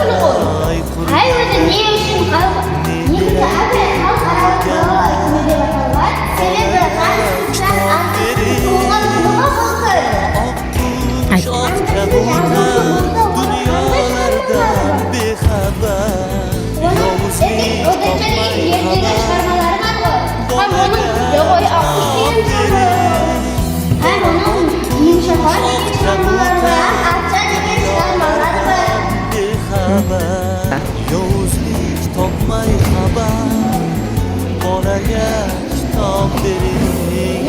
saroy qurganlar, oq kabutar dunyolardan bexabar, yovuzlik topmay yovuzlik topmay xabar, bolaga kitob bering.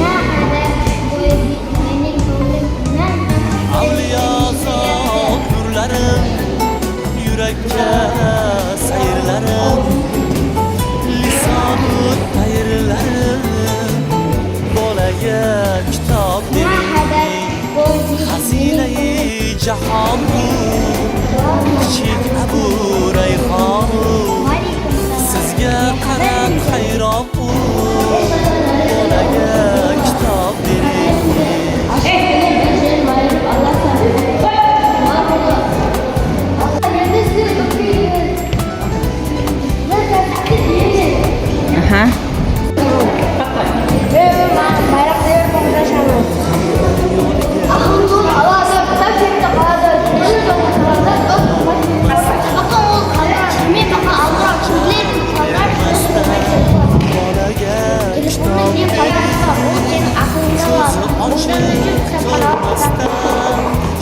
Avliyozod nurlarim, yurakka sayrlarim, lisonu tayrlarim, bolaga kitob bering. Xazinai jahon bu, kichik Abu Rayhon, sizga qarab hayron bu, bolaga kitob bering.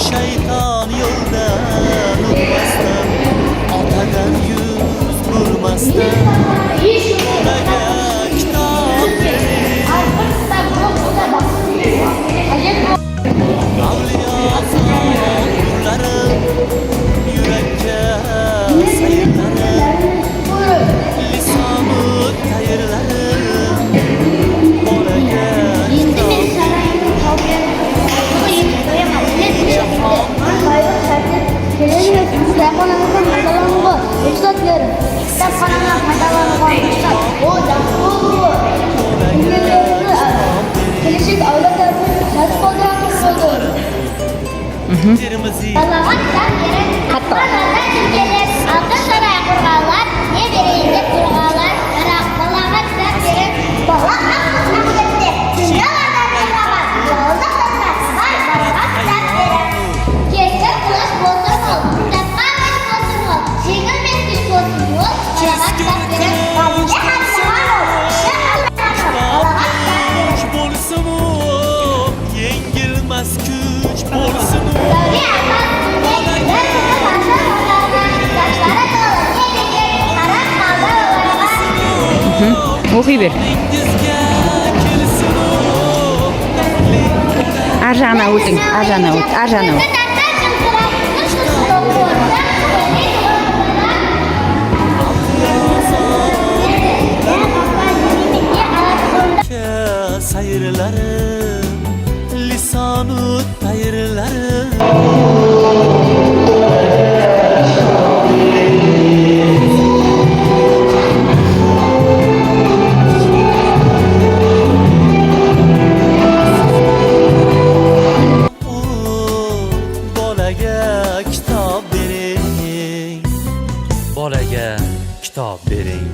Shayton yo'ldan o'tmasdan, otadan yuz burmasdan, bolaga kitob bering. Avliyozod nurlarim, yurakka sayrlarim, lisonu tayrlarim, bolaga Termiziy o'qiy ber. Arjana o'ting, arjana o't, arjana o't. sayrlarim, lisonu tayrlarim. Bolaga kitob bering.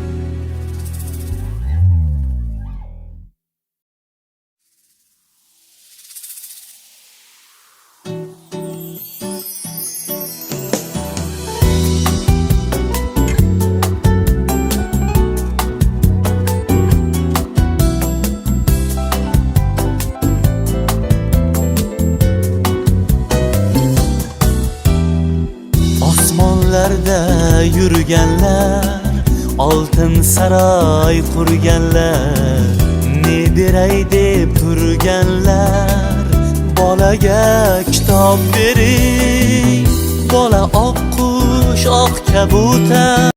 Osmonlarda yurganlar, oltin saroy qurganlar, ne beray deb turganlar, bolaga kitob bering. Bola oq qush, oq kabutar